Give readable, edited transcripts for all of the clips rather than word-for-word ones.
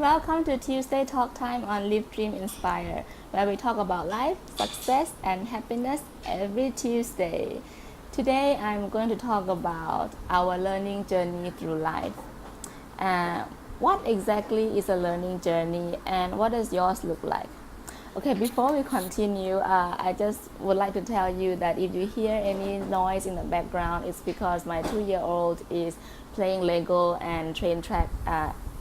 Welcome to Tuesday Talk Time on Live Dream Inspire, where we talk about life, success, and happiness every Tuesday. Today, I'm going to talk about our learning journey through life. What exactly is a learning journey, and what does yours look like? Okay, before we continue, I just would like to tell you that if you hear any noise in the background, it's because my 2-year-old is playing Lego and train track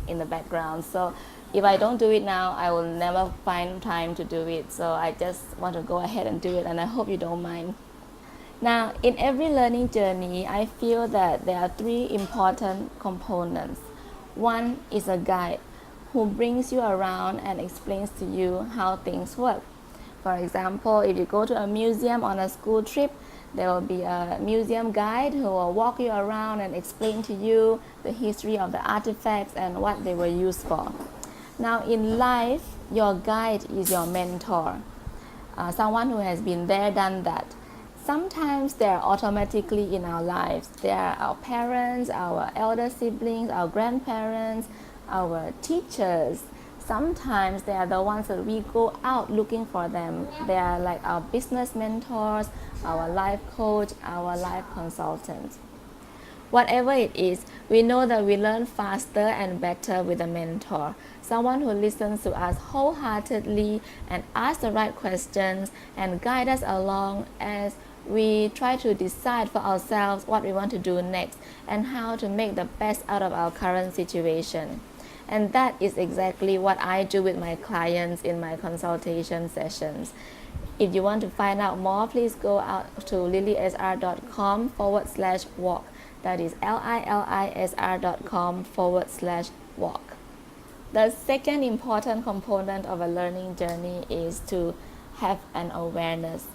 in the background. So if I don't do it now, I will never find time to do it. So I just want to go ahead and do it, and I hope you don't mind. Now, in every learning journey, I feel that there are three important components. One is a guide who brings you around and explains to you how things work. For example, if you go to a museum on a school trip, there will be a museum guide who will walk you around and explain to you the history of the artifacts and what they were used for. Now, in life, your guide is your mentor, someone who has been there, done that. Sometimes they're automatically in our lives. They are our parents, our elder siblings, our grandparents, our teachers. Sometimes they are the ones that we go out looking for them. They are like our business mentors, our life coach, our life consultant. Whatever it is, we know that we learn faster and better with a mentor, someone who listens to us wholeheartedly and asks the right questions and guide us along as we try to decide for ourselves what we want to do next and how to make the best out of our current situation. And that is exactly what I do with my clients in my consultation sessions. If you want to find out more, please go out to lilisr.com/walk. That is lilisr.com/walk. The second important component of a learning journey is to have an awareness.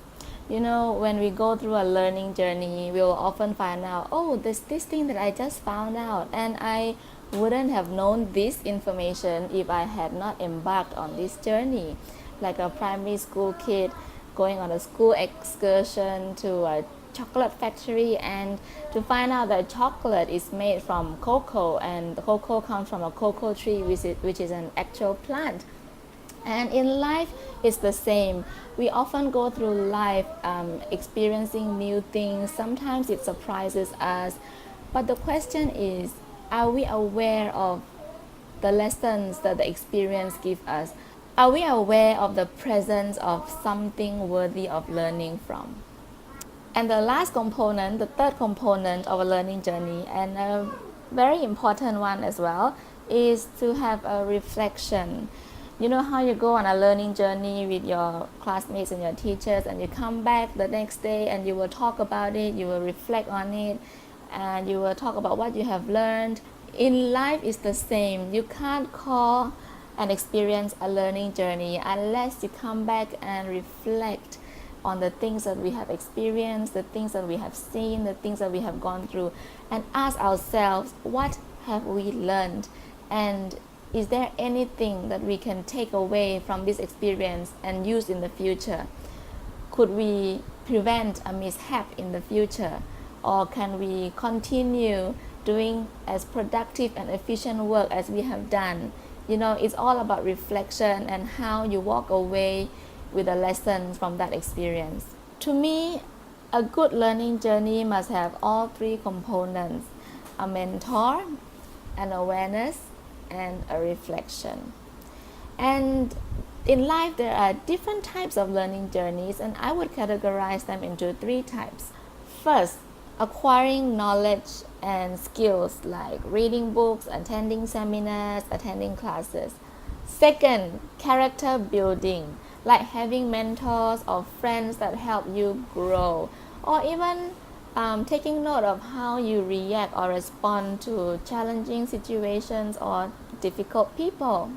You know, when we go through a learning journey, we will often find out, oh, there's this thing that I just found out, and I wouldn't have known this information if I had not embarked on this journey. Like a primary school kid going on a school excursion to a chocolate factory and to find out that chocolate is made from cocoa, and the cocoa comes from a cocoa tree, which is an actual plant. And in life, it's the same. We often go through life experiencing new things. Sometimes it surprises us. But the question is, are we aware of the lessons that the experience gives us? Are we aware of the presence of something worthy of learning from? And the last component, the third component of a learning journey, and a very important one as well, is to have a reflection. You know how you go on a learning journey with your classmates and your teachers, and you come back the next day and you will talk about it, you will reflect on it, and you will talk about what you have learned. In life, it's the same. You can't call an experience a learning journey unless you come back and reflect on the things that we have experienced, the things that we have seen, the things that we have gone through, and ask ourselves, what have we learned? And is there anything that we can take away from this experience and use in the future? Could we prevent a mishap in the future? Or can we continue doing as productive and efficient work as we have done? You know, it's all about reflection and how you walk away with a lesson from that experience. To me, a good learning journey must have all three components: a mentor, an awareness, and a reflection. And in life, there are different types of learning journeys, and I would categorize them into three types. First, acquiring knowledge and skills like reading books, attending seminars, attending classes. Second, character building, like having mentors or friends that help you grow, or even taking note of how you react or respond to challenging situations or difficult people.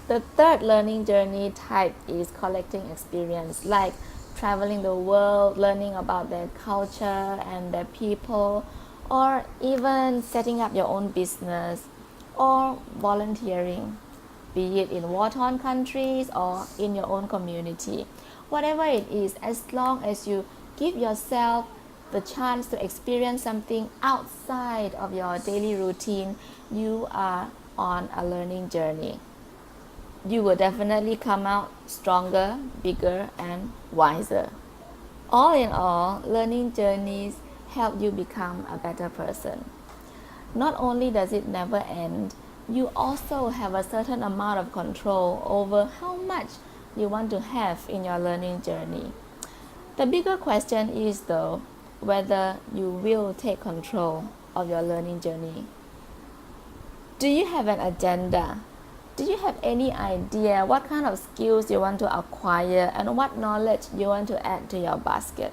The third learning journey type is collecting experience, like traveling the world, learning about their culture and their people, or even setting up your own business or volunteering, be it in war-torn countries or in your own community. Whatever it is, as long as you give yourself the chance to experience something outside of your daily routine, you are on a learning journey. You will definitely come out stronger, bigger, and wiser. All in all, learning journeys help you become a better person. Not only does it never end, you also have a certain amount of control over how much you want to have in your learning journey. The bigger question is, though, whether you will take control of your learning journey. Do you have an agenda? Do you have any idea what kind of skills you want to acquire and what knowledge you want to add to your basket?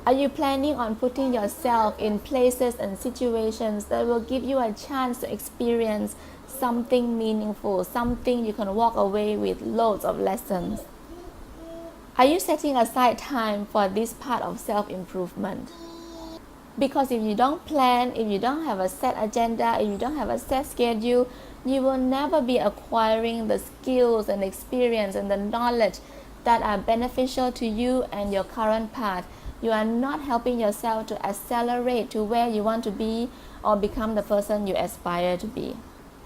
Are you planning on putting yourself in places and situations that will give you a chance to experience something meaningful, something you can walk away with loads of lessons? Are you setting aside time for this part of self-improvement? Because if you don't plan, if you don't have a set agenda, if you don't have a set schedule, you will never be acquiring the skills and experience and the knowledge that are beneficial to you and your current path. You are not helping yourself to accelerate to where you want to be or become the person you aspire to be.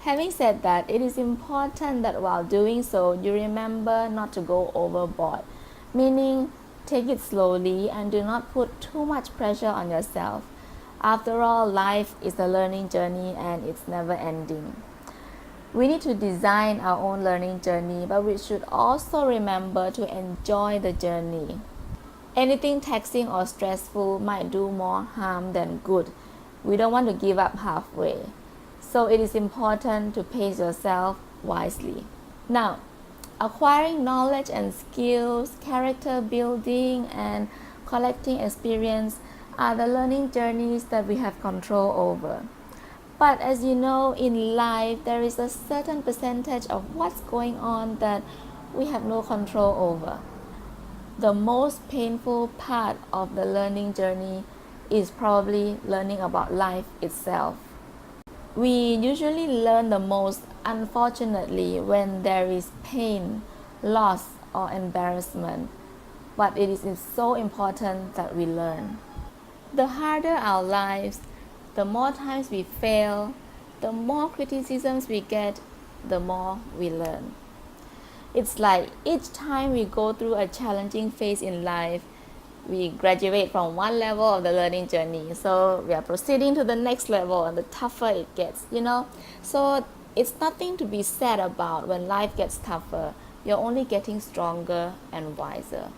Having said that, it is important that while doing so, you remember not to go overboard, meaning take it slowly and do not put too much pressure on yourself. After all, life is a learning journey and it's never ending. We need to design our own learning journey, but we should also remember to enjoy the journey. Anything taxing or stressful might do more harm than good. We don't want to give up halfway. So it is important to pace yourself wisely. Now, acquiring knowledge and skills, character building, and collecting experience are the learning journeys that we have control over. But as you know, in life, there is a certain percentage of what's going on that we have no control over. The most painful part of the learning journey is probably learning about life itself. We usually learn the most, unfortunately, when there is pain, loss, or embarrassment. But it is so important that we learn. The harder our lives, the more times we fail, the more criticisms we get, the more we learn. It's like each time we go through a challenging phase in life, we graduate from one level of the learning journey. So we are proceeding to the next level, and the tougher it gets, So it's nothing to be sad about when life gets tougher. You're only getting stronger and wiser.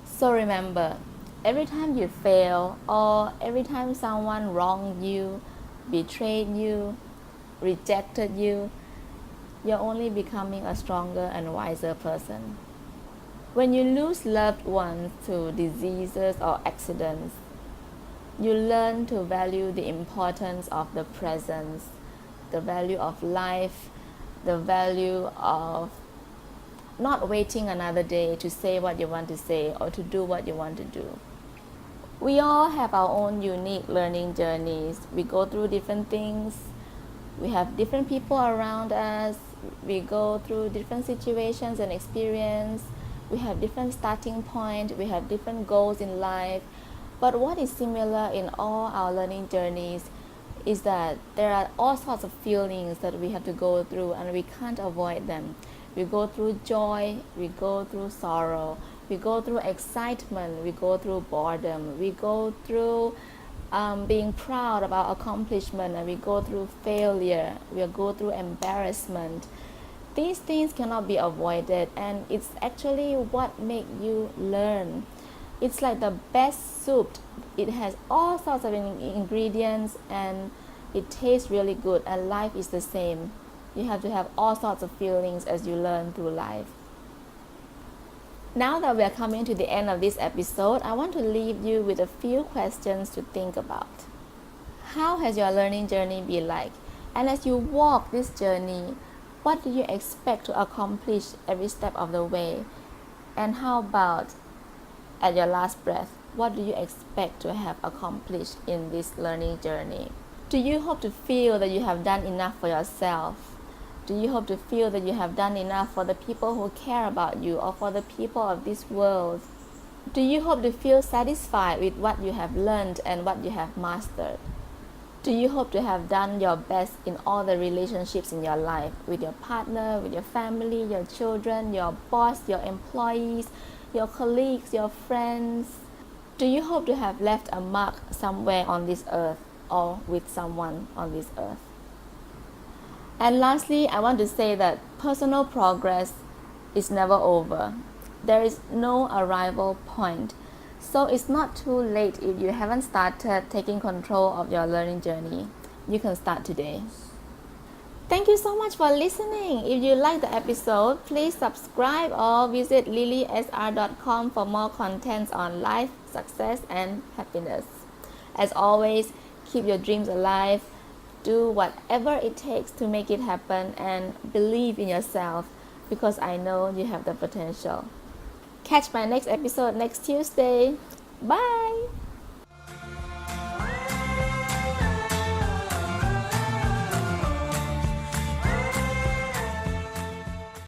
So remember, every time you fail or every time someone wronged you, betrayed you, rejected you, you're only becoming a stronger and wiser person. When you lose loved ones to diseases or accidents, you learn to value the importance of the presence, the value of life, the value of not waiting another day to say what you want to say or to do what you want to do. We all have our own unique learning journeys. We go through different things. We have different people around us. We go through different situations and experience. We have different starting point. We have different goals in life. But what is similar in all our learning journeys is that there are all sorts of feelings that we have to go through and we can't avoid them. We go through joy, we go through sorrow, we go through excitement, we go through boredom, we go through being proud of our accomplishment, and we go through failure, we go through embarrassment. These things cannot be avoided, and it's actually what makes you learn. It's like the best soup. It has all sorts of ingredients and it tastes really good, and life is the same. You have to have all sorts of feelings as you learn through life. Now that we are coming to the end of this episode, I want to leave you with a few questions to think about. How has your learning journey been like? And as you walk this journey, what do you expect to accomplish every step of the way? And how about at your last breath, what do you expect to have accomplished in this learning journey? Do you hope to feel that you have done enough for yourself? Do you hope to feel that you have done enough for the people who care about you or for the people of this world? Do you hope to feel satisfied with what you have learned and what you have mastered? Do you hope to have done your best in all the relationships in your life, with your partner, with your family, your children, your boss, your employees, your colleagues, your friends? Do you hope to have left a mark somewhere on this earth or with someone on this earth? And lastly, I want to say that personal progress is never over. There is no arrival point. So it's not too late if you haven't started taking control of your learning journey. You can start today. Thank you so much for listening. If you like the episode, please subscribe or visit lilysr.com for more contents on life, success, and happiness. As always, keep your dreams alive. Do whatever it takes to make it happen and believe in yourself because I know you have the potential. Catch my next episode next Tuesday. Bye!